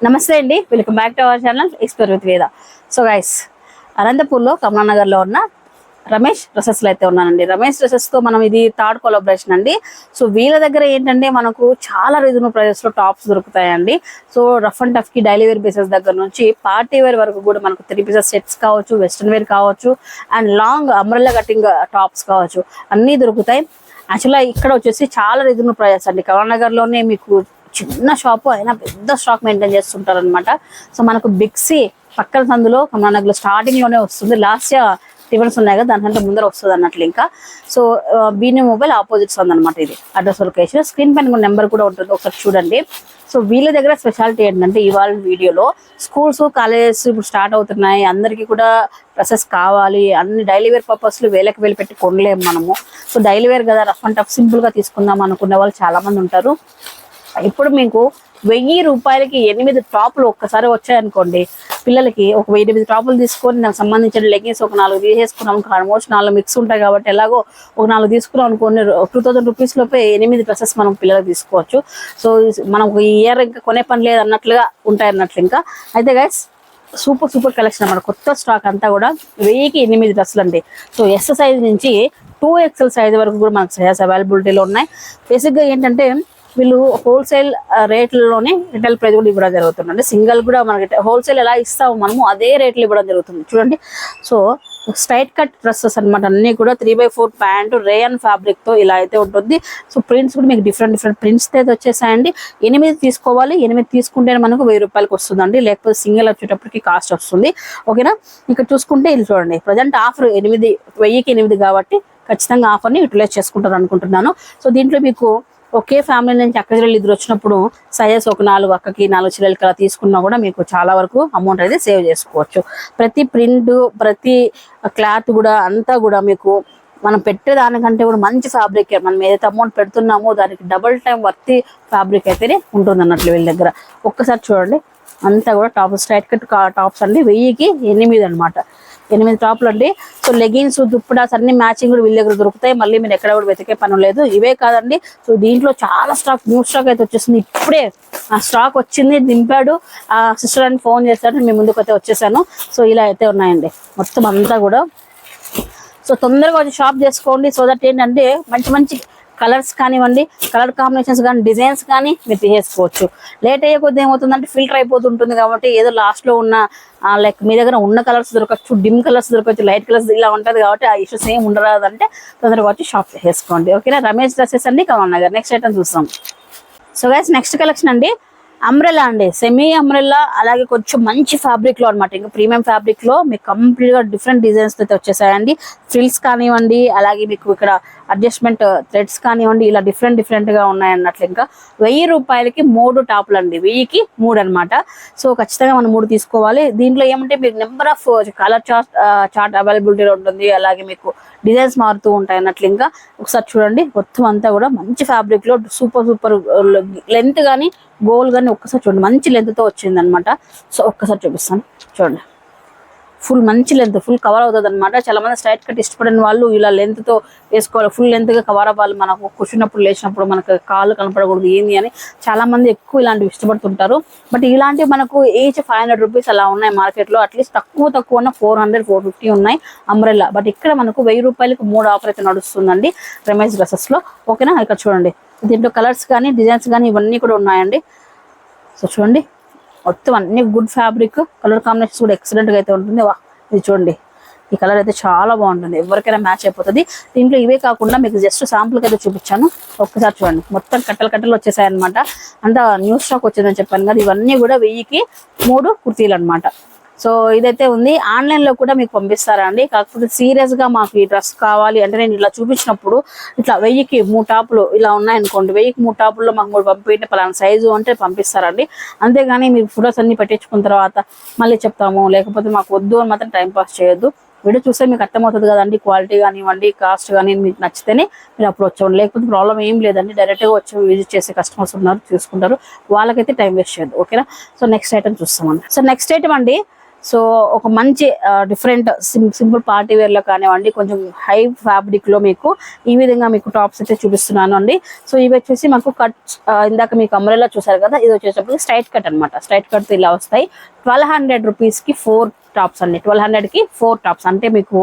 నమస్తే అండి, welcome back to our channel explore with వేద. సో గైస్, అనంతపూర్లో కమలానగర్లో ఉన్న రమేష్ డ్రెస్సెస్లో అయితే ఉన్నానండి. రమేష్ డ్రెస్సెస్తో మనం ఇది థర్డ్ కొలాబరేషన్ అండి. సో వీళ్ళ దగ్గర ఏంటంటే మనకు చాలా రీజనబుల్ ప్రైజెస్లో టాప్స్ దొరుకుతాయండి. సో రఫ్ అండ్ టఫ్కి డైలీ వేర్ పీసెస్ దగ్గర నుంచి పార్టీ వేర్ వరకు కూడా మనకు 3 పీసెస్ సెట్స్ కావచ్చు, వెస్ట్రన్ వేర్ కావచ్చు, and long umbrella cutting tops కావచ్చు, అన్నీ దొరుకుతాయి. యాక్చువల్గా ఇక్కడ వచ్చేసి చాలా రీజనబుల్ ప్రైజెస్ అండి. కమలానగర్లోనే మీకు చిన్న షాపు అయినా పెద్ద స్టాక్ మెయింటైన్ చేస్తుంటారు అనమాట. సో మనకు బిగ్సీ పక్కన సందులో కమలానగర్లో స్టార్టింగ్ లోనే వస్తుంది. లాస్ట్ ఇయర్ టిఫిన్స్ ఉన్నాయి కదా, దానికంటే ముందర వస్తుంది అన్నట్లు. ఇంకా సో బీని మొబైల్ ఆపోజిట్స్ ఉందన్నమాట. ఇది అడ్రస్ లొకేషన్ స్క్రీన్ పైన నెంబర్ కూడా ఉంటుంది, ఒకసారి చూడండి. సో వీళ్ళ దగ్గర స్పెషాలిటీ ఏంటంటే ఇవాళ వీడియోలో స్కూల్స్ కాలేజెస్ ఇప్పుడు స్టార్ట్ అవుతున్నాయి, అందరికీ కూడా డ్రెస్సెస్ కావాలి. అన్ని డైలీ వేర్ పర్పస్లు వేలకు వేలు పెట్టి కొనలేము మనము. సో డైలీ వేర్ కదా, రఫ్ అండ్ టఫ్ సింపుల్గా తీసుకుందాం అనుకునే వాళ్ళు చాలా మంది ఉంటారు. ఇప్పుడు మీకు 1000 రూపాయలకి 8 టాపులు ఒక్కసారి వచ్చాయనుకోండి, పిల్లలకి ఒక 8 టాపులు తీసుకొని నాకు సంబంధించిన లెగ్గిన్స్ ఒక 4 తీసేసుకున్నాం. ఆల్మోస్ట్ 4 మిక్స్ ఉంటాయి కాబట్టి ఎలాగో ఒక 4 తీసుకున్నాం అనుకోండి, 2000 రూపీస్ లోపే 8 డ్రెస్సెస్ మనం పిల్లలకు తీసుకోవచ్చు. సో మనం ఈ ఇయర్ ఇంకా కొనే పని లేదు అన్నట్లుగా ఉంటాయి అన్నట్లు. ఇంకా అయితే గైస్, సూపర్ కలెక్షన్ అన్నమాట. కొత్త స్టాక్ అంతా కూడా 1000కి 8 డ్రెస్సులు అండి. సో ఎస్ సైజ్ నుంచి 2XL సైజ్ వరకు కూడా మనకు సైజ్ అవైలబిలిటీలో ఉన్నాయి. బేసిక్గా ఏంటంటే వీళ్ళు హోల్సేల్ రేట్లలోనే రిటైల్ ప్రైస్ కూడా ఇవ్వడం జరుగుతుంది. సింగిల్ కూడా మనకి హోల్సేల్ ఎలా ఇస్తామో మనము అదే రేట్లు ఇవ్వడం జరుగుతుంది. చూడండి, సో స్ట్రైట్ కట్ డ్రెస్సెస్ అనమాట. అన్ని కూడా 3/4 ప్యాంటు రేయన్ ఫ్యాబ్రిక్ తో ఇలా అయితే ఉంటుంది. సో ప్రింట్స్ కూడా మీకు డిఫరెంట్ ప్రింట్స్ అయితే వచ్చేసాయండి. 8 తీసుకోవాలి, 8 తీసుకుంటే మనకు 1000 రూపాయలకి వస్తుందండి. లేకపోతే సింగిల్ వచ్చేటప్పటికి కాస్ట్ వస్తుంది. ఓకేనా, ఇక్కడ చూసుకుంటే ఇది చూడండి, ప్రజెంట్ ఆఫర్ 1000కి 8 కాబట్టి ఖచ్చితంగా ఆఫర్ని యూటిలైజ్ చేసుకుంటారు అనుకుంటున్నాను. సో దీంట్లో మీకు ఒకే ఫ్యామిలీ నుంచి అక్క చెల్లెలు ఇద్దరు వచ్చినప్పుడు సైజెస్ ఒక 4 అక్కకి 4 చెల్లెలకి అలా తీసుకున్నా కూడా మీకు చాలా వరకు అమౌంట్ అయితే సేవ్ చేసుకోవచ్చు. ప్రతి ప్రింట్, ప్రతి క్లాత్ కూడా అంతా కూడా మీకు మనం పెట్టేదానికంటే కూడా మంచి ఫ్యాబ్రిక్, మనం ఏదైతే అమౌంట్ పెడుతున్నామో దానికి డబుల్ టైం వర్తి ఫ్యాబ్రిక్ అయితేనే ఉంటుంది అన్నట్లు వీళ్ళ దగ్గర. ఒక్కసారి చూడండి, అంతా కూడా టాప్ స్ట్రైట్ కట్ టాప్స్ అండి. 1000కి 8 అనమాట. 8 టాప్లు అండి. సో లెగిన్స్, దుప్పడాస్ అన్ని మ్యాచింగ్ కూడా వీళ్ళ దగ్గర దొరుకుతాయి. మళ్ళీ మీరు ఎక్కడ కూడా వెతికే పని లేదు. ఇవే కాదండి, సో దీంట్లో చాలా స్టాక్, న్యూ స్టాక్ అయితే వచ్చేసింది. ఇప్పుడే ఆ స్టాక్ వచ్చింది, దింపాడు ఆ సిస్టర్ అని ఫోన్ చేశాడు, మీ ముందుకు అయితే వచ్చేసాను. సో ఇలా అయితే ఉన్నాయండి మొత్తం అంతా కూడా. సో తొందరగా వచ్చి షాప్ చేసుకోండి. సో దట్ ఏంటంటే మంచి కలర్స్ కానివ్వండి, కలర్ కాంబినేషన్స్ కానీ, డిజైన్స్ కానీ మీరు తీసేసుకోవచ్చు. లేట్ అయ్యే కొద్ది ఏమవుతుందంటే ఫిల్టర్ అయిపోతుంటుంది కాబట్టి ఏదో లాస్ట్లో ఉన్న లైక్ మీ దగ్గర ఉన్న కలర్స్ దొరకచ్చు, డిమ్ కలర్స్ దొరకచ్చు, లైట్ కలర్స్ ఇలా ఉంటుంది కాబట్టి ఆ ఇష్యూస్ ఏం ఉండరాదంటే తొందరగా వచ్చి షాప్ చేసుకోండి. ఓకేనా, రమేష్ డ్రెస్సెస్ అండి, కమలానగర్. నెక్స్ట్ ఐటమ్ చూస్తాం. సో గైస్, నెక్స్ట్ కలెక్షన్ అండి అంబ్రెల్లా అండి. సెమీ అంబ్రెల్లా, అలాగే కొంచెం మంచి ఫ్యాబ్రిక్ లో అనమాట. ఇంకా ప్రీమియం ఫ్యాబ్రిక్ లో మీకు కంప్లీట్ గా డిఫరెంట్ డిజైన్స్ అయితే వచ్చేసాయండి. ఫ్రిల్స్ కానివ్వండి, అలాగే మీకు ఇక్కడ అడ్జస్ట్మెంట్ థ్రెడ్స్ కానివ్వండి, ఇలా డిఫరెంట్ గా ఉన్నాయన్నట్లు. ఇంకా 1000 రూపాయలకి 3 టాపులు అండి. 1000కి 3 అనమాట. సో ఖచ్చితంగా మనం 3 తీసుకోవాలి. దీంట్లో ఏమంటే మీకు నెంబర్ ఆఫ్ కలర్ చార్ట్ అవైలబిలిటీలో ఉంటుంది, అలాగే మీకు డిజైన్స్ మారుతూ ఉంటాయి అన్నట్లు. ఇంకా ఒకసారి చూడండి, మొత్తం అంతా కూడా మంచి ఫ్యాబ్రిక్ లో సూపర్ లెంత్ కానీ గోల్ కానీ ఒక్కసారి చూడండి, మంచి లెంత్ తో వచ్చింది అనమాట. సో ఒక్కసారి చూపిస్తాను చూడండి, ఫుల్ మంచి లెంత్, ఫుల్ కవర్ అవుతుంది అనమాట. చాలా మంది స్ట్రైట్ కట్ ఇష్టపడిన వాళ్ళు ఇలా లెంత్ తో వేసుకోవాలి, ఫుల్ లెంత్ గా కవర్ అవ్వాలి. మనకు కూర్చున్నప్పుడు లేచినప్పుడు మనకు కాళ్ళు కనపడకూడదు ఏంది అని చాలా మంది ఎక్కువ ఇలాంటివి ఇష్టపడుతుంటారు. బట్ ఇలాంటివి మనకు ఈచ్ 500 రూపీస్ అలా ఉన్నాయి మార్కెట్ లో. అట్లీస్ట్ తక్కువ 400-450 ఉన్నాయి అంబ్రెల్లా. బట్ ఇక్కడ మనకు 1000 రూపాయలకి 3 ఆఫర్ అయితే నడుస్తుందండి రమేష్ డ్రెస్సెస్ లో. ఓకేనా, ఇక్కడ చూడండి, దీంట్లో కలర్స్ కానీ డిజైన్స్ కానీ ఇవన్నీ కూడా ఉన్నాయండి. సో చూడండి, మొత్తం అన్ని గుడ్ ఫ్యాబ్రిక్, కలర్ కాంబినేషన్స్ కూడా ఎక్సలెంట్ గా అయితే ఉంటుంది. వా, ఇది చూడండి, ఈ కలర్ అయితే చాలా బాగుంటుంది, ఎవరికైనా మ్యాచ్ అయిపోతుంది. దీంట్లో ఇవే కాకుండా మీకు జస్ట్ శాంపుల్కి అయితే చూపించాను. ఒక్కసారి చూడండి, మొత్తం కట్టలు వచ్చేసాయి అనమాట. అంతా న్యూ స్టాక్ వచ్చిందని చెప్పాను కదా. ఇవన్నీ కూడా 1000కి 3 కుర్తీలు అనమాట. సో ఇదైతే ఉంది. ఆన్లైన్లో కూడా మీకు పంపిస్తారా అండి, కాకపోతే సీరియస్గా మాకు ఈ డ్రెస్ కావాలి అంటే నేను ఇలా చూపించినప్పుడు ఇట్లా 1000కి 3 టాపులు ఇలా ఉన్నాయనుకోండి, 1000కి 3 టాపుల్లో మాకు 3 పంపించే పలానా సైజు అంటే పంపిస్తారండి. అంతేగాని మీరు ఫొటోస్ అన్ని పెట్టించుకున్న తర్వాత మళ్ళీ చెప్తాము, లేకపోతే మాకు వద్దు అని మాత్రం టైం పాస్ చేయొద్దు. వీడియో చూస్తే మీకు అర్థమవుతుంది కదండి, క్వాలిటీ కానివ్వండి, కాస్ట్ కానీ మీకు నచ్చితేనే మీరు అప్పుడు వచ్చేవాళ్ళు. లేకపోతే ప్రాబ్లం ఏం లేదండి, డైరెక్ట్గా వచ్చి విజిట్ చేసే కస్టమర్స్ ఉన్నారు, చూసుకుంటారు, వాళ్ళకైతే టైం వేస్ట్ చేయొద్దు. ఓకేనా, సో నెక్స్ట్ ఐటమ్ చూస్తామండి. సో నెక్స్ట్ ఐటమ్ అండి, సో ఒక మంచి డిఫరెంట్ సింపుల్ పార్టీ వేర్లో కానివ్వండి, కొంచెం హై ఫ్యాబ్రిక్లో మీకు ఈ విధంగా మీకు టాప్స్ అయితే చూపిస్తున్నాను అండి. సో ఇవి వచ్చేసి మాకు కట్, ఇందాక మీకు అంబ్రెల్లా చూసారు కదా, ఇది వచ్చేటప్పుడు స్ట్రైట్ కట్ అనమాట. స్ట్రైట్ కట్ ఇలా వస్తాయి. 1200 రూపీస్కి 4 టాప్స్ అండి. 1200కి 4 టాప్స్ అంటే మీకు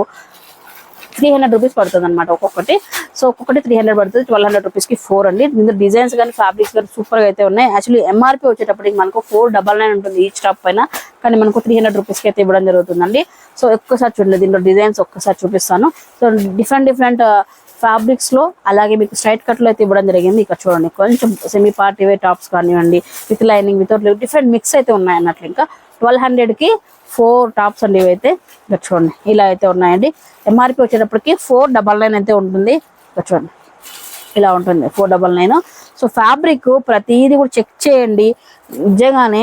300 రూపీస్ పడుతుంది అనమాట ఒక్కొక్కటి. సో ఒక్కొక్కటి 300 పడుతుంది. 1200 రూపీస్కి 4 అండి. దీంట్లో డిజైన్స్ కానీ ఫ్యాబ్రిక్స్ కానీ సూపర్గా అయితే ఉన్నాయి. యాక్చువల్లీ ఎంఆర్పీ వచ్చేటప్పటికి మనకు 499 ఉంటుంది ఈచ్ టాప్ పైన, కానీ మనకు 300 రూపీస్కి అయితే ఇవ్వడం జరుగుతుందండి. సో ఒక్కసారి చూడండి, దీంట్లో డిజైన్స్ ఒక్కసారి చూపిస్తాను. సో డిఫరెంట్ ఫ్యాబ్రిక్స్ లో అలాగే మీకు స్ట్రైట్ కట్ లో అయితే ఇవ్వడం జరిగింది. ఇక్కడ చూడండి, కొంచెం సెమీ పార్టీ వేర్ టాప్స్ కానివ్వండి, with lining without different mix అయితే ఉన్నాయి అన్నట్లు. ఇంకా 1200కి 4 టాప్స్ అండి ఇవైతే. ఇక్కడ చూడండి, ఇలా అయితే ఉన్నాయండి. ఎంఆర్పి వచ్చేటప్పటికి 499 అయితే ఉంటుంది. ఇక్కడ చూడండి, ఇలా ఉంటుంది 499. సో ఫ్యాబ్రిక్ ప్రతిదీ కూడా చెక్ చేయండి. నిజంగానే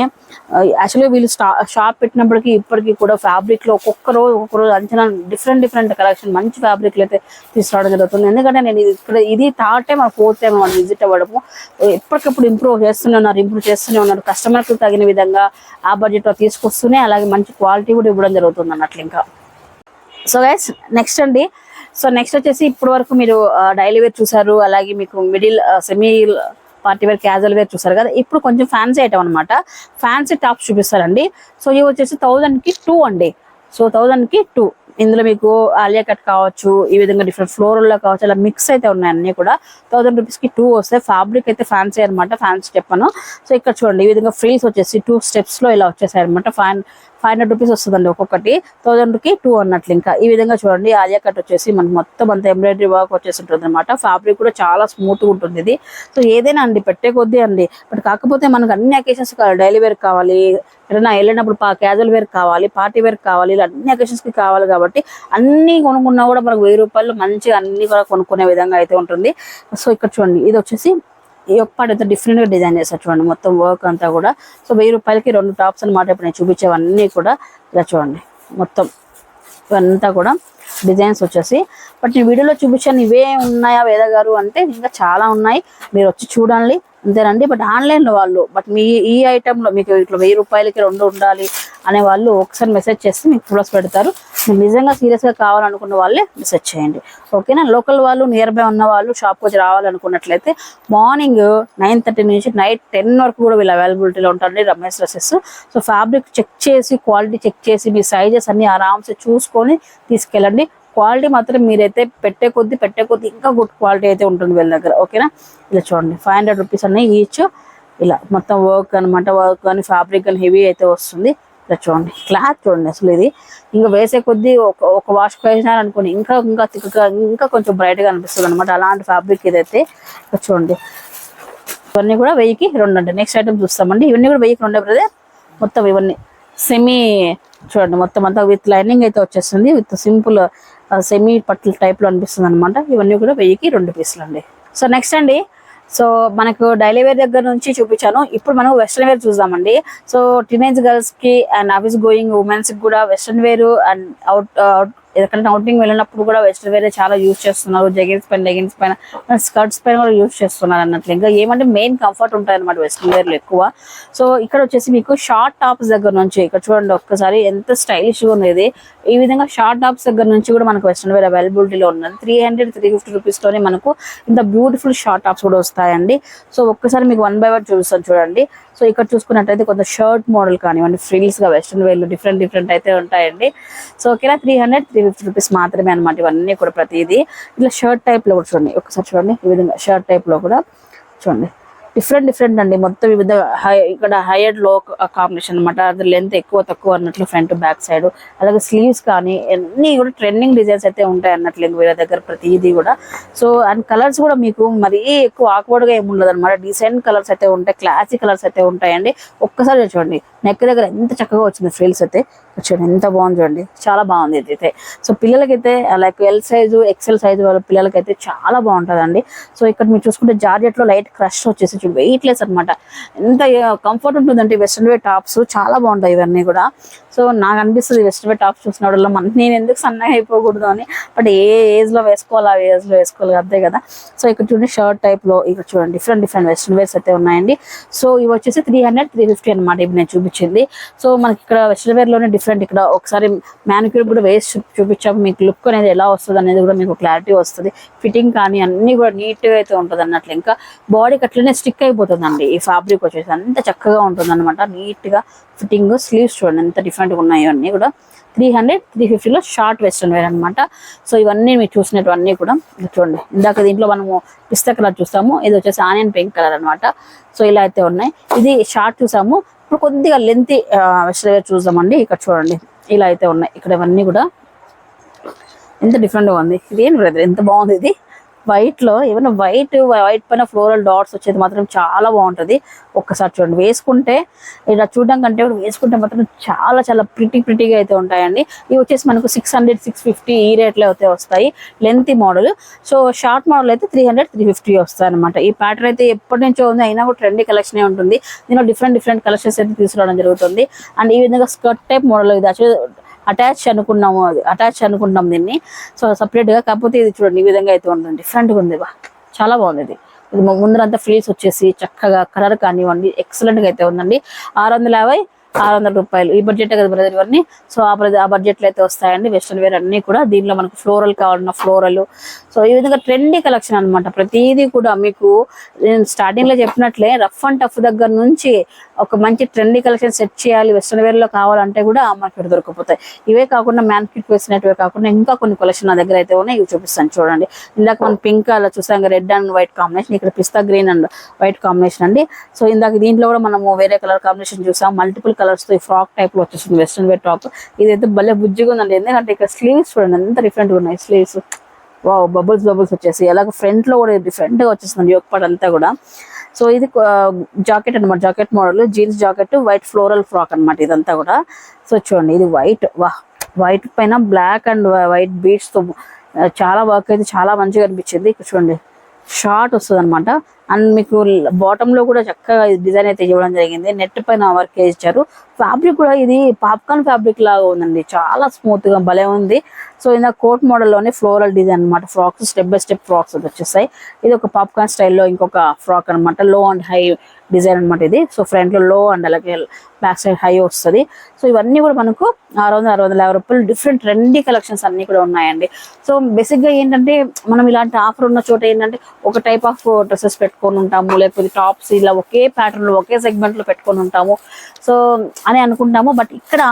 యాక్చువల్గా వీళ్ళు షాప్ పెట్టినప్పటికీ ఇప్పటికీ కూడా ఫ్యాబ్రిక్ లో ఒక్కొక్క రోజు అంచనా డిఫరెంట్ కలెక్షన్ మంచి ఫ్యాబ్రిక్లు అయితే తీసుకురావడం జరుగుతుంది. ఎందుకంటే నేను ఇది థర్డ్ టైం 4th టైం మనం విజిట్ అవ్వడము. ఎప్పటికప్పుడు ఇంప్రూవ్ చేస్తూనే ఉన్నారు. కస్టమర్కి తగిన విధంగా ఆ బడ్జెట్ లో తీసుకొస్తూనే అలాగే మంచి క్వాలిటీ కూడా ఇవ్వడం జరుగుతుంది అన్నట్లు. ఇంకా సో గైస్ నెక్స్ట్ అండి, సో నెక్స్ట్ వచ్చేసి ఇప్పటి వరకు మీరు డైలీ వేర్ చూసారు, అలాగే మీకు middle semi party wear casual wear చూసారు కదా. ఇప్పుడు కొంచెం ఫ్యాన్సీ ఐటమ్ అనమాట. ఫ్యాన్సీ టాప్స్ చూపిస్తారండి. సో ఇవి వచ్చేసి 1000కి 2 అండి. సో 1000కి 2. ఇందులో మీకు ఆలియా కట్ కావచ్చు, ఈ విధంగా డిఫరెంట్ ఫ్లోరల్లో కావచ్చు, అలా మిక్స్ అయితే ఉన్నాయి అన్ని కూడా. 1000 రూపీస్కి 2 వస్తాయి. ఫ్యాబ్రిక్ అయితే ఫ్యాన్సీ అనమాట, ఫ్యాన్సీ చెప్పాను. సో ఇక్కడ చూడండి, ఈ విధంగా ఫ్రీల్స్ వచ్చేసి 2 స్టెప్స్ లో ఇలా వచ్చేసాయి అనమాట. 500 రూపీస్ వస్తుందండి ఒక్కొక్కటి. 1000కి 2 అన్నట్లు. ఇంకా ఈ విధంగా చూడండి, ఆలియా కట్ వచ్చేసి మనకు మొత్తం అంత ఎంబ్రాయిడరీ వర్క్ వచ్చేసి ఉంటుంది అనమాట. ఫ్యాబ్రిక్ కూడా చాలా స్మూత్ గా ఉంటుంది ఇది. సో ఏదైనా అండి పెట్టే కొద్దీ అండి, బట్ కాకపోతే మనకు అన్ని అకేషన్స్ కావాలి. డైలీ వేర్ కావాలి, ఏదైనా వెళ్ళినప్పుడు క్యాజువల్ వేర్ కావాలి, పార్టీ వేర్ కావాలి, ఇలా అన్ని అకేషన్స్ కి కావాలి. కాబట్టి అన్ని కొనుక్కున్నా కూడా మనకు 1000 రూపాయలు మంచిగా అన్ని కూడా కొనుక్కునే విధంగా అయితే ఉంటుంది. సో ఇక్కడ చూడండి, ఇది వచ్చేసి ఈ ఒక్క పార్ట్ అయితే డిఫరెంట్ గా డిజైన్ చేస్తారు చూడండి, మొత్తం వర్క్ అంతా కూడా. సో 1000 రూపాయలకి 2 టాప్స్ అనమాట. ఇప్పుడు నేను చూపించేవన్నీ కూడా ఇలా చూడండి, మొత్తం ఇవంతా కూడా డిజైన్స్ వచ్చేసి. బట్ నేను వీడియోలో చూపించాను ఇవే ఉన్నాయా వేద గారు అంటే, ఇంకా చాలా ఉన్నాయి, మీరు వచ్చి చూడండి అంతేనండి. బట్ ఆన్లైన్లో వాళ్ళు, బట్ మీ ఈ ఐటెంలో మీకు ఇట్లా 1000 రూపాయలకి 2 ఉండాలి అనే వాళ్ళు ఒకసారి మెసేజ్ చేస్తే మీకు ఫొటోస్ పెడతారు. మీరు నిజంగా సీరియస్గా కావాలనుకున్న వాళ్ళే మెసేజ్ చేయండి, ఓకేనా. లోకల్ వాళ్ళు, నియర్ బై ఉన్న వాళ్ళు షాప్కి వచ్చి రావాలనుకున్నట్లయితే మార్నింగ్ 9:30 నుంచి నైట్ 10 వరకు కూడా వీళ్ళు అవైలబిలిటీలో ఉంటారండి Ramesh dresses. So fabric check చేసి, క్వాలిటీ చెక్ చేసి, మీ సైజెస్ అన్ని ఆరామ్సే చూసుకొని తీసుకెళ్ళండి. క్వాలిటీ మాత్రం మీరైతే పెట్టే కొద్దీ ఇంకా గుడ్ క్వాలిటీ అయితే ఉంటుంది వీళ్ళ దగ్గర, ఓకేనా. ఇలా చూడండి, 500 రూపీస్ అన్నీ ఈచ్. ఇలా మొత్తం వర్క్ అనమాట, వర్క్ కానీ ఫ్యాబ్రిక్ కానీ హెవీ అయితే వస్తుంది. ఇలా చూడండి, క్లాత్ చూడండి, అసలు ఇది ఇంకా వేసే కొద్దీ ఒక వాష్ వేసినారు అనుకోండి ఇంకా తిక్కగా, ఇంకా కొంచెం బ్రైట్గా అనిపిస్తుంది అనమాట. అలాంటి ఫ్యాబ్రిక్ ఇదైతే. ఇలా చూడండి, ఇవన్నీ కూడా 1000కి 2 అండి. నెక్స్ట్ ఐటమ్ చూస్తామండి. ఇవన్నీ కూడా 1000కి 2 బ్రదర్. మొత్తం ఇవన్నీ సెమీ చూడండి, మొత్తం అంతా విత్ లైనింగ్ అయితే వచ్చేస్తుంది, విత్ సింపుల్ సెమీ పట్ల టైప్ లో అనిపిస్తుంది అనమాట. ఇవన్నీ కూడా 1000కి 2 పీసులు అండి. సో నెక్స్ట్ అండి, సో మనకు డైలీ వేర్ దగ్గర నుంచి చూపించాను. ఇప్పుడు మనం వెస్ట్రన్ వేర్ చూద్దామండి. సో టీనేజ్ గర్ల్స్ కి అండ్ ఆఫీస్ గోయింగ్ ఉమెన్స్ కి కూడా వెస్ట్రన్ వేర్ అండ్ ఎక్కడైనా అవుటింగ్ వెళ్ళినప్పుడు కూడా వెస్ట్రన్ వేర్ చాలా యూజ్ చేస్తున్నారు. లెగిన్స్ పైన స్కర్ట్స్ పైన కూడా యూజ్ చేస్తున్నారు అన్నట్లు. ఇంకా ఏమంటే మెయిన్ కంఫర్ట్ ఉంటాయి అనమాట వెస్ట్రన్ వేర్ లో ఎక్కువ. సో ఇక్కడ వచ్చేసి మీకు షార్ట్ టాప్స్ దగ్గర నుంచి, ఇక్కడ చూడండి ఒక్కసారి ఎంత స్టైలిష్ గా ఉంది. ఈ విధంగా షార్ట్ టాప్స్ దగ్గర నుంచి కూడా మనకు వెస్ట్రన్ వేర్ అవైలబిలిటీలో ఉన్నది. 300-350 రూపీస్ లోనే మనకు ఇంత బ్యూటిఫుల్ షార్ట్ టాప్స్ కూడా వస్తాయండి. సో ఒక్కసారి మీకు 1 by 1 చూపిస్తాను చూడండి. సో ఇక్కడ చూసుకున్నట్టయితే కొంత షర్ట్ మోడల్ కానివ్వండి, ఫ్రిల్స్ గా వెస్ట్రన్ వేర్ లో డిఫరెంట్ అయితే ఉంటాయండి. సో ఓకేనా, 300-350 రూపీస్ మాత్రమే అనమాట ఇవన్నీ కూడా. ప్రతిదీ ఇట్లా షర్ట్ టైప్ లో కూడా చూడండి, ఒకసారి చూడండి, ఈ విధంగా షర్ట్ టైప్ లో కూడా చూడండి, డిఫరెంట్ అండి. మొత్తం ఈ విధంగా ఇక్కడ హైయర్ లో కాంబినేషన్ అనమాట. అది లెంత్ ఎక్కువ తక్కువ అన్నట్లు, ఫ్రంట్ బ్యాక్ సైడ్, అలాగే స్లీవ్స్ కానీ అన్ని కూడా ట్రెండింగ్ డిజైన్స్ అయితే ఉంటాయి అన్నట్లు వీళ్ళ దగ్గర ప్రతిదీ కూడా. సో అండ్ కలర్స్ కూడా మీకు మరీ ఎక్కువ ఆక్వర్డ్ గా ఏమి ఉండదు అనమాట. డీసెంట్ కలర్స్ అయితే ఉంటాయి, క్లాసిక్ కలర్స్ అయితే ఉంటాయండి. ఒక్కసారి చూడండి, నెక్ దగ్గర ఎంత చక్కగా వచ్చింది ఫ్రిల్స్ అయితే. చూడండి ఎంత బాగుంది, చూడండి చాలా బాగుంది ఇది అయితే. సో పిల్లలకైతే like L size, XL size వాళ్ళ పిల్లలకైతే చాలా బాగుంటుందండి. సో ఇక్కడ మీరు చూసుకుంటే జార్జెట్ లో లైట్ క్రష్ వచ్చేసి వెయిట్ లెస్ అనమాట. ఎంత కంఫర్ట్ ఉంటుందంటే వెస్ట్రన్ వేర్ టాప్స్ చాలా బాగుంటాయి ఇవన్నీ కూడా. సో నాకు అనిపిస్తుంది వెస్ట్రన్ వేర్ టాప్స్ చూసినప్పుడు నేను ఎందుకు సన్నగా అయిపోకూడదు అని. బట్ ఏ ఏజ్ లో వేసుకోవాలి, ఆ ఏజ్ లో వేసుకోవాలి అంతే కదా. సో ఇక్కడ చూడండి షర్ట్ టైప్ లో ఇక్కడ చూడండి డిఫరెంట్ వెస్ట్రన్ వేర్స్ అయితే ఉన్నాయండి. సో ఇవి వచ్చేసి 300-350 అనమాట ఇప్పుడు నేను చూపించింది. సో మనకి ఇక్కడ వెస్ట్రన్ వేర్ లోనే డిఫరెంట్, ఇక్కడ ఒకసారి మ్యానిక్యూర్ కూడా వేసి చూపించాము, మీకు లుక్ అనేది ఎలా వస్తుంది అనేది కూడా మీకు క్లారిటీ వస్తుంది. ఫిట్టింగ్ కానీ అన్ని కూడా నీట్ గా అయితే ఉంటుంది అన్నట్లు. ఇంకా బాడీకి అట్లనే స్టిక్ అయిపోతుందండి ఈ ఫ్యాబ్రిక్ వచ్చేసి, అంత చక్కగా ఉంటుంది అనమాట. నీట్ గా ఫిట్టింగ్, స్లీవ్స్ చూడండి ఎంత డిఫరెంట్ గా ఉన్నాయో అన్ని కూడా. 300-350 లో షార్ట్ వెస్ట్రన్ వేర్ అనమాట. సో ఇవన్నీ మీరు చూసినటువన్నీ కూడా చూడండి. ఇందాక దీంట్లో మనము పిస్తా కలర్ చూస్తాము, ఇది వచ్చేసి ఆనియన్ పింక్ కలర్ అనమాట. సో ఇలా అయితే ఉన్నాయి. ఇది షార్ట్ చూసాము, ఇప్పుడు కొద్దిగా లెంత్ వెస్ట్రన్ వేర్ చూద్దామండి. ఇక్కడ చూడండి ఇలా అయితే ఉన్నాయి. ఇక్కడ ఇవన్నీ కూడా ఎంత డిఫరెంట్గా ఉంది. ఇది ఏం బ్రదర్ ఎంత బాగుంది. ఇది వైట్ లో ఏమైనా వైట్ పైన ఫ్లోరల్ డాట్స్ వచ్చేది మాత్రం చాలా బాగుంటుంది. ఒక్కసారి చూడండి, వేసుకుంటే ఇలా చూడడం కంటే వేసుకుంటే మాత్రం చాలా చాలా ప్రిటీగా అయితే ఉంటాయండి. ఇవి వచ్చేసి మనకు 600-650 ఈ రేట్లో అయితే వస్తాయి. Length model. So short model అయితే 300-350 వస్తాయి అనమాట. ఈ ప్యాటర్న్ అయితే ఎప్పటి నుంచో ఉంది, అయినా కూడా ట్రెండీ కలెక్షన్ ఉంటుంది. దీనిలో డిఫరెంట్ కలెక్షన్స్ అయితే తీసుకురావడం జరుగుతుంది. అండ్ ఈ విధంగా స్కర్ట్ టైప్ మోడల్ ఇది యాక్చువల్లీ అటాచ్ అనుకుంటాం దీన్ని. సో సపరేట్ గా, కాకపోతే ఇది చూడండి ఈ విధంగా అయితే ఉంటుంది, డిఫరెంట్ గా ఉంది. చాలా బాగుంది. ఇది ముందరంతా ఫ్రీస్ వచ్చేసి చక్కగా కలర్ కానివ్వండి ఎక్సలెంట్ గా అయితే ఉందండి. 650-600 రూపాయలు ఈ బడ్జెట్ కదా బ్రదర్ ఇవన్నీ. సో ఆ బడ్జెట్లో అయితే వస్తాయండి వెస్ట్రన్ వేర్ అన్ని కూడా. దీనిలో మనకు ఫ్లోరల్ కావాలన్న ఫ్లోరల్. సో ఈ విధంగా ట్రెండీ కలెక్షన్ అనమాట. ప్రతిదీ కూడా మీకు నేను స్టార్టింగ్ లో చెప్పినట్లే రఫ్ అండ్ టఫ్ దగ్గర నుంచి ఒక మంచి ట్రెండీ కలెక్షన్ సెట్ చేయాలి వెస్ట్రన్ వేర్ లో కావాలంటే కూడా మనకి దొరికిపోతాయి. ఇవే కాకుండా మ్యాన్కిట్ వేసినట్టువే కాకుండా ఇంకా కొన్ని కలెక్షన్ నా దగ్గర అయితే ఉన్నాయి, ఇవి చూపిస్తాను చూడండి. ఇందాక మనం పింక్ అలా చూసాం, రెడ్ అండ్ వైట్ కాంబినేషన్, ఇక్కడ పిస్తా గ్రీన్ అండ్ వైట్ కాంబినేషన్ అండి. సో ఇందాక దీంట్లో కూడా మనము వేరే కలర్ కాంబినేషన్ చూసాం, మల్టిపుల్ కలర్స్ తో ఈ ఫ్రాక్ టైప్ లో వచ్చేసింది వెస్ట్రన్ వేర్ టాప్. ఇదైతే భలే బుజ్జిగా ఉందండి, ఎందుకంటే ఇక్కడ స్లీవ్స్ చూడండి ఎంత డిఫరెంట్ గా ఉన్నాయి స్లీవ్స్. వావ్, బబుల్స్ వచ్చేసి అలాగే ఫ్రంట్ లో కూడా డిఫరెంట్ గా వచ్చేస్తుంది యోక్ పార్ట్ అంతా కూడా. సో ఇది జాకెట్ అనమాట, jacket model, jeans jacket, white floral frock అనమాట ఇదంతా కూడా. సో చూడండి ఇది వైట్ పైన బ్లాక్ అండ్ వైట్ బీడ్స్ తో చాలా వర్క్ అయితే చాలా మంచిగా అనిపించింది. ఇక్కడ చూడండి షార్ట్ వస్తుంది అనమాట. అండ్ మీకు బాటమ్ లో కూడా చక్కగా డిజైన్ అయితే ఇవ్వడం జరిగింది, నెట్ పైన వర్క్ ఇచ్చారు. ఫ్యాబ్రిక్ కూడా ఇది పాప్కార్న్ ఫ్యాబ్రిక్ లాగా ఉందండి, చాలా స్మూత్ గా భలే ఉంది. సో ఇందాక కోట్ మోడల్ లోనే ఫ్లోరల్ డిజైన్ అనమాట. Frocks step by step frocks వచ్చేస్తాయి. ఇది ఒక పాప్కార్న్ స్టైల్లో ఇంకొక ఫ్రాక్ అనమాట, లో అండ్ హై డిజైన్ అనమాట ఇది. సో ఫ్రంట్ లో లో అండ్ అలాగే బ్యాక్ సైడ్ హై వస్తుంది. సో ఇవన్నీ కూడా మనకు 600-650 రూపాయలు డిఫరెంట్ ట్రెండీ కలెక్షన్స్ అన్ని కూడా ఉన్నాయండి. సో బేసిక్ గా ఏంటంటే మనం ఇలాంటి ఆఫర్ ఉన్న చోట ఏంటంటే ఒక టైప్ ఆఫ్ డ్రెస్సెస్ పెట్టుకొని ఉంటాము, లేకపోతే టాప్స్ ఇలా ఒకే ప్యాటర్న్ లో ఒకే సెగ్మెంట్ లో పెట్టుకొని ఉంటాము సో అని అనుకుంటాము. బట్ ఇక్కడ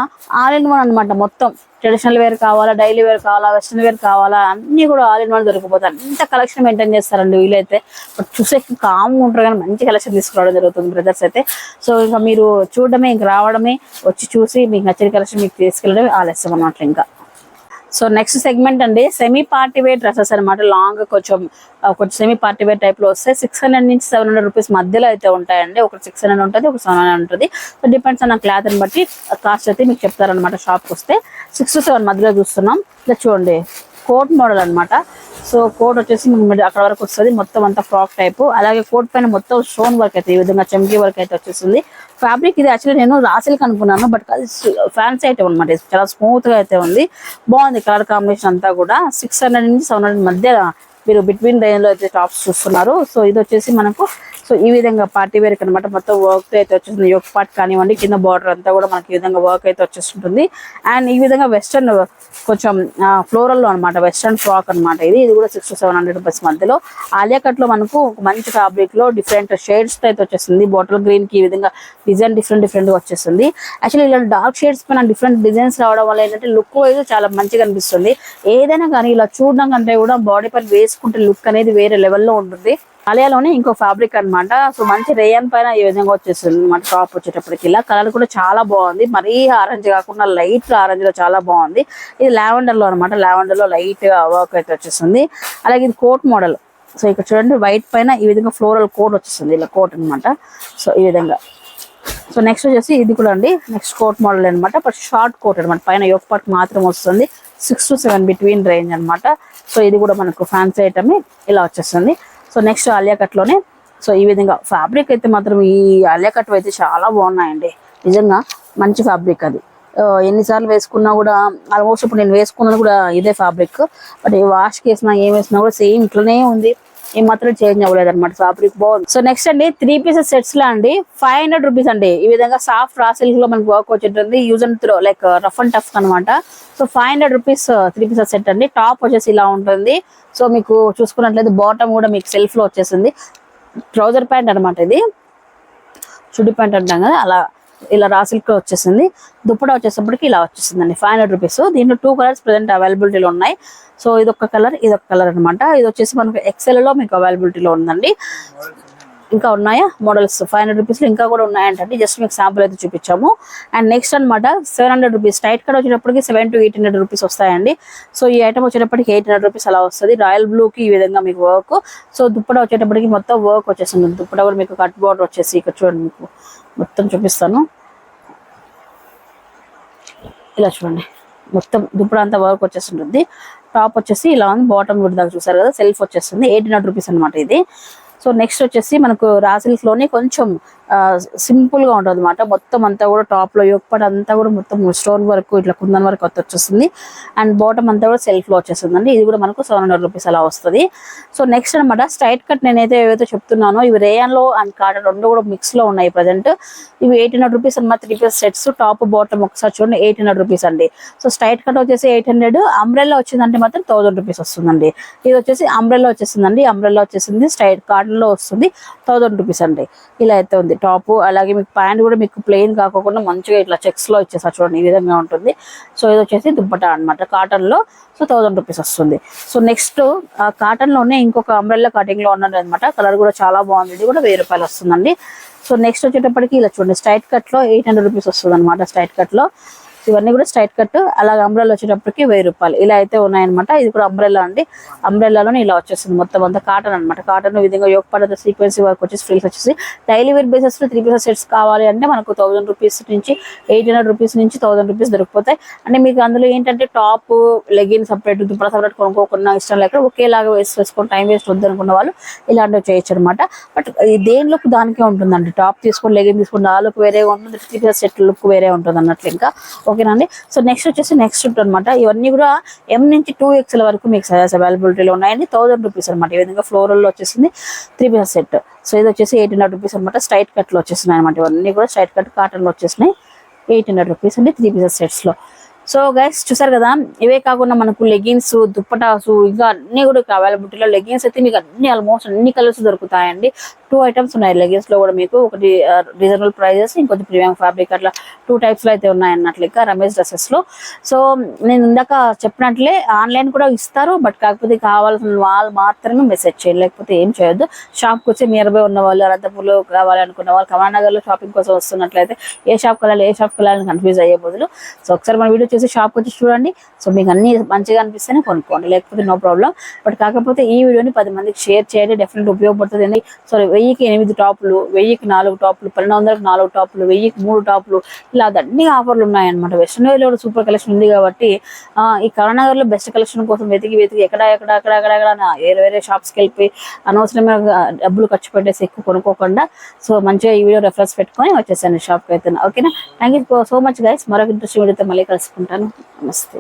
ఆల్ ఇన్ వన్ అనమాట. మొత్తం ట్రెడిషనల్ వేర్ కావాలా, డైలీ వేర్ కావాలా, వెస్ట్రన్ వేర్ కావాలా, అన్ని కూడా ఆల్ ఇన్ వన్ దొరికిపోతాయి. అంత కలెక్షన్ మెయింటైన్ చేస్తారండి వీలైతే. బట్ చూసే కామ్గా ఉంటారు కానీ మంచి కలెక్షన్ తీసుకురావడం జరుగుతుంది బ్రదర్స్ అయితే. సో ఇంకా మీరు చూడడమే, ఇంక రావడమే, వచ్చి చూసి మీకు నచ్చిన కలెక్షన్ మీకు తీసుకెళ్ళడమే ఆలస్యం అన్నట్లు. ఇంకా సో నెక్స్ట్ సెగ్మెంట్ అండి సెమీ పార్టీ వేర్ డ్రెస్సెస్ అనమాట. లాంగ్ కొంచెం సెమీ పార్టీ వేర్ టైప్ లో వస్తాయి. 600-700 రూపీస్ మధ్యలో అయితే ఉంటాయండి. ఒక 600 ఉంటుంది, ఒక 700 ఉంటుంది. సో డిపెండ్స్ అన్న క్లాత్ ని బట్టి కాస్ట్ అయితే మీకు చెప్తారనమాట. షాప్కి వస్తే 6 to 7 మధ్యలో చూస్తున్నాం. ఇలా చూడండి కోట్ మోడల్ అనమాట. సో కోట్ వచ్చేసి అక్కడ వరకు వస్తుంది, మొత్తం అంతా ఫ్రాక్ టైప్. అలాగే కోట్ పైన మొత్తం స్టోన్ వర్క్ అయితే ఈ విధంగా చమ్కీ వర్క్ అయితే వచ్చేస్తుంది. ఫ్యాబ్రిక్ ఇది యాక్చువల్లీ నేను రాసిల్క్ అనుకున్నాను, బట్ అది ఫ్యాన్సీ ఐటమ్ అనమాట. చాలా స్మూత్ గా అయితే ఉంది, బాగుంది కలర్ కాంబినేషన్ అంతా కూడా. 600-700 మధ్య మీరు బిట్వీన్ రేంజ్ లో అయితే టాప్స్ చూస్తున్నారు. సో ఇది వచ్చేసి మనకు సో ఈ విధంగా పార్టీ వేర్ అనమాట. మొత్తం వర్క్ అయితే వచ్చేస్తుంది, యోక్ పార్ట్ కానివ్వండి, కింద బార్డర్ అంతా కూడా మనకి ఈ విధంగా వర్క్ అయితే వచ్చేస్తుంటుంది. అండ్ ఈ విధంగా వెస్టర్న్ కొంచెం ఫ్లోరల్ లో అనమాట, వెస్టర్న్ ఫ్రాక్ అనమాట ఇది. ఇది కూడా 600 to 700 రూపీస్ మధ్యలో. ఆలియా కట్ లో మనకు మంచి ఫ్యాబ్రిక్ లో డిఫరెంట్ షేడ్స్ తో అయితే వచ్చేస్తుంది. బాటిల్ గ్రీన్ కి ఈ విధంగా డిజైన్ డిఫరెంట్ గా వచ్చేస్తుంది. యాక్చువల్లీ ఇలా డార్క్ షేడ్స్ పైన డిఫరెంట్ డిజైన్స్ రావడం వల్ల ఏంటంటే లుక్ వైజ్ చాలా మంచిగా అనిపిస్తుంది. ఏదైనా కానీ ఇలా చూడడం కంటే కూడా బాడీ పైన వేసుకుంటే లుక్ అనేది వేరే లెవెల్లో ఉంటుంది. ఆలియాలోనే ఇంకో ఫ్యాబ్రిక్ అనమాట. సో మంచి రేయన్ పైన ఈ విధంగా వచ్చేస్తుంది అనమాట టాప్ వచ్చేటప్పటికి. ఇలా కలర్ కూడా చాలా బాగుంది, మరీ ఆరెంజ్ కాకుండా లైట్ ఆరెంజ్ లో చాలా బాగుంది. ఇది లావెండర్ లో అనమాట, లావెండర్ లో లైట్ వర్క్ అయితే వచ్చేస్తుంది. అలాగే ఇది కోట్ మోడల్. సో ఇక్కడ చూడండి వైట్ పైన ఈ విధంగా ఫ్లోరల్ కోట్ వచ్చేస్తుంది, ఇలా కోట్ అనమాట. సో ఈ విధంగా. సో నెక్స్ట్ వచ్చేసి ఇది కూడా అండి నెక్స్ట్ కోట్ మోడల్ అనమాట, బట్ షార్ట్ కోట్ అనమాట. పైన యోక్ పార్ట్ మాత్రం వస్తుంది, 6 to 7 బిట్వీన్ రేంజ్ అనమాట. సో ఇది కూడా మనకు ఫ్యాన్సీ ఐటమ్ ఇలా వచ్చేస్తుంది. సో నెక్స్ట్ ఆలియా కట్ లోనే సో ఈ విధంగా ఫ్యాబ్రిక్ అయితే మాత్రం ఈ ఆలియా కట్ అయితే చాలా బాగున్నాయండి, నిజంగా మంచి ఫ్యాబ్రిక్ అది. ఎన్నిసార్లు వేసుకున్నా కూడా ఆల్మోస్ట్ ఇప్పుడు నేను వేసుకున్నది కూడా ఇదే ఫ్యాబ్రిక్, బట్ వాష్ వేసినా ఏం వేసినా కూడా సేమ్ ఇట్లనే ఉంది, ఈ మాత్రం చేంజ్ అవ్వలేదు అనమాట. ఫ్యాబ్రిక్ బాగుంది. సో నెక్స్ట్ అండి 3 పీసెస్ సెట్స్ లో అండి 500 రూపీస్ అండి. ఈ విధంగా సాఫ్ట్ రా సిల్క్ లో మనకి వర్క్ వచ్చేటుంది, use and throw like rough and tough అనమాట. సో 500 రూపీస్ 3 పీసెస్ సెట్ అండి. టాప్ వచ్చేసి ఇలా ఉంటుంది. సో మీకు చూసుకున్నట్లయితే బాటమ్ కూడా మీకు సెల్ఫ్ లో వచ్చేసింది, ట్రౌజర్ ప్యాంట్ అనమాట, ఇది చుడి ప్యాంట్ అంటాం కదా అలా, ఇలా రా సిల్క్ వచ్చేసింది. దుప్పటా వచ్చేసప్పటికి ఇలా వచ్చేసిందండి 500 రూపీస్. దీంట్లో 2 కలర్స్ ప్రెసెంట్ అవైలబిలిటీలో ఉన్నాయి. సో ఇదొక కలర్, ఇదొక కలర్ అనమాట. ఇది వచ్చేసి మనకు ఎక్సెల్ లో మీకు అవైలబిలిటీలో ఉందండి. ఇంకా ఉన్నాయా మోడల్స్ 500 రూపీస్ లో ఇంకా కూడా ఉన్నాయంటే జస్ట్ మీకు శాంపుల్ అయితే చూపించాము. అండ్ నెక్స్ట్ అనమాట 700 రూపీస్ టైట్ కట్ వచ్చేటప్పటికి 700 to 800 రూపీస్ వస్తాయండి. సో ఈ ఐటమ్ వచ్చేటప్పటికి 800 రూపీస్ అలా వస్తుంది. రాయల్ బ్లూ కి ఈ విధంగా మీకు వర్క్. సో దుప్పటా వచ్చేటప్పటికి మొత్తం వర్క్ వచ్చేస్తుంది. దుప్పటా కూడా మీకు కట్ బోర్డర్ వచ్చేసి ఇక్కడ చూడండి, మీకు మొత్తం చూపిస్తాను, ఇలా చూడండి మొత్తం దుప్పటా అంతా వర్క్ వచ్చేస్తుంటుంది. టాప్ వచ్చేసి ఇలా ఉంది, బాటమ్ కూడా దాకా చూసారు కదా సెల్ఫ్ వచ్చేస్తుంది. 800 రూపీస్ అనమాట ఇది. సో నెక్స్ట్ వచ్చేసి మనకు రా సిల్క్ లోనే కొంచెం సింపుల్ గా ఉంటుంది అనమాట. మొత్తం అంతా కూడా టాప్ లో యొక్కటి అంతా కూడా మొత్తం స్టోన్ వర్క్ ఇట్లా కుందన్ వర్క్ వచ్చేస్తుంది. అండ్ బాటమ్ అంతా కూడా సెల్ఫ్ లో వచ్చేస్తుందండి. ఇది కూడా మనకు 700 రూపీస్ అలా వస్తుంది. సో నెక్స్ట్ అనమాట స్ట్రైట్ కట్ నేనైతే ఏవైతే చెప్తున్నానో ఇవి రేయన్ లో అండ్ కాటన్ రెండు కూడా మిక్స్ లో ఉన్నాయి ప్రజెంట్. ఇవి 800 రూపీస్ అనమాట. 3 పీస్ సెట్స్ టాప్ బాటమ్ ఒకసారి చూడండి 800 రూపీస్ అండి. సో స్ట్రైట్ కట్ వచ్చేసి 800, అంబ్రెల్లా వచ్చిందంటే మాత్రం 1000 రూపీస్ వస్తుందండి. ఇది వచ్చేసి అంబ్రెల్లా వచ్చేసిందండి, అంబ్రెల్లా వచ్చేసింది స్ట్రైట్ కాటన్ లో వస్తుంది 1000 రూపీస్ అండి. ఇలా అయితే ఉంది టాప్. అలాగే మీకు ప్యాంట్ కూడా మీకు ప్లెయిన్ కాకుండా మంచిగా ఇట్లా చెక్స్ లో ఇచ్చేసా చూడండి, ఈ విధంగా ఉంటుంది. సో ఇది వచ్చేసి దుప్పటా అనమాట కాటన్ లో. సో 1000 రూపీస్ వస్తుంది. సో నెక్స్ట్ కాటన్ లోనే ఇంకొక అంబ్రెల్లా కటింగ్ లో ఉన్నది అనమాట. కలర్ కూడా చాలా బాగుంది, ఇది కూడా 1000 రూపాయలు వస్తుందండి. సో నెక్స్ట్ వచ్చేటప్పటికి ఇలా చూడండి స్ట్రైట్ కట్ లో 800 రూపీస్ వస్తుంది అనమాట. స్ట్రైట్ కట్ లో ఇవన్నీ కూడా స్ట్రైట్ కట్. అలాగే అంబ్రెల్లా వచ్చేటప్పటికి 1000 రూపాయలు ఇలా అయితే ఉన్నాయన్నమాట. ఇది కూడా అంబ్రెల్లా అండి. అంబ్రెల్లాలోనే ఇలా వచ్చేస్తుంది మొత్తం అంతా కాటన్ అనమాట. కాటన్ విధంగా యోగ పడత సీక్వెన్సీ వర్క్ వచ్చేసి ఫ్రిల్స్ వచ్చేసి డైలీ వేర్ బేసెస్ లో 3 పీసెస్ సెట్స్ కావాలి అంటే మనకు 1000 రూపీస్ నుంచి 800 రూపీస్ నుంచి 1000 రూపీస్ దొరికిపోతాయి. అంటే మీకు అందులో ఏంటంటే top legging separate dupatta separate కొనుక్కోకుండా ఇష్టం లేక ఒకేలాగా వేసుకొని టైం వేస్ట్ వద్దు అనుకున్న వాళ్ళు ఇలాంటివి చేయొచ్చు అనమాట. బట్ దేని లుక్ దానికే ఉంటుందండి. టాప్ తీసుకొని లెగిన్ తీసుకుని ఆ లుక్ వేరే ఉంటుంది, 3 పీసెస్ సెట్ లుక్ వేరే ఉంటుంది అన్నట్లు. ఇంకా ఓకేనండి. సో నెక్స్ట్ వచ్చేసి నెక్స్ట్ అనమాట. ఇవన్నీ కూడా M నుంచి 2XL వరకు మీకు సైజెస్ అవైలబిలిటీలో ఉన్నాయండి. 1000 రూపీస్ అనమాట. ఈ విధంగా ఫ్లోరల్ లో వచ్చేసింది 3 పీసెస్ సెట్. సో ఇది వచ్చేసి 800 రూపీస్ అనమాట. స్ట్రైట్ కట్ లో వచ్చేసినాయి అనమాట. ఇవన్నీ కూడా స్ట్రైట్ కట్ కాటన్ లో వచ్చేసినాయి 800 రూపీస్ అండి 3 పీసెస్ సెట్స్ లో. సో గైస్ చూసారు కదా, ఇవే కాకుండా మనకు లెగిన్స్ దుప్పటాసు ఇంకా అన్ని కూడా అవైలబిలిటీలో. లెగిన్స్ అయితే మీకు అన్ని ఆల్మోస్ట్ అన్ని కలర్స్ దొరుకుతాయండి. 2 ఐటమ్స్ ఉన్నాయి లెగిన్స్ లో కూడా మీకు. ఒకటి రీజనబుల్ ప్రైజెస్, ఇంకొకటి ప్రీమియం ఫ్యాబ్రిక్, అట్లా 2 టైప్స్ లో అయితే ఉన్నాయి అన్నట్లు ఇంకా రమేష్ డ్రెస్సెస్ లో. సో నేను ఇందాక చెప్పినట్లే ఆన్లైన్ కూడా ఇస్తారు, బట్ కాకపోతే కావాల్సిన వాళ్ళు మాత్రమే మెసేజ్ చేయాలి, లేకపోతే ఏం చేయొద్దు. షాప్కి వచ్చి నియర్ బై ఉన్న వాళ్ళు, అనంతపూర్లో కావాలనుకున్న వాళ్ళు, కమలానగర్ లో షాపింగ్ కోసం వస్తున్నట్లయితే ఏ షాప్కి వెళ్ళాలి ఏ షాప్కి వెళ్ళాలని కన్ఫ్యూజ్ అయ్యే బదులు సో ఒకసారి మన వీడియో చూసి షాప్కి వచ్చి చూడండి. సో మీకు అన్ని మంచిగా అనిపిస్తేనే కొనుక్కోండి, లేకపోతే నో ప్రాబ్లం. బట్ కాకపోతే ఈ వీడియోని 10 మందికి షేర్ చేయండి, డెఫినెట్ ఉపయోగపడుతుంది. సో 1000కి 8 టాపులు, 1000కి 4 టాపులు, 1200కి 4 టాపులు, 1000కి 3 టాపులు, ఇలా అన్ని ఆఫర్లు ఉన్నాయన్నమాట. వెస్ట్రన్ వేర్ లో సూపర్ కలెక్షన్ ఉంది కాబట్టి ఈ కరుణానగర్ లో బెస్ట్ కలెక్షన్ కోసం వెతికి ఎక్కడ వేరే షాప్స్కి వెళ్ళిపోయి అనవసరమైన డబ్బులు ఖర్చు పెట్టేసి ఎక్కువ కొనుక్కోకుండా సో మంచిగా ఈ వీడియో రెఫరెన్స్ పెట్టుకొని వచ్చేసాను షాప్కి అయితే. ఓకేనా, thank you so much guys. మరొక ఇంట్రెస్టింగ్ వీడియోతో మళ్ళీ కలుసుకుంటాను. నమస్తే.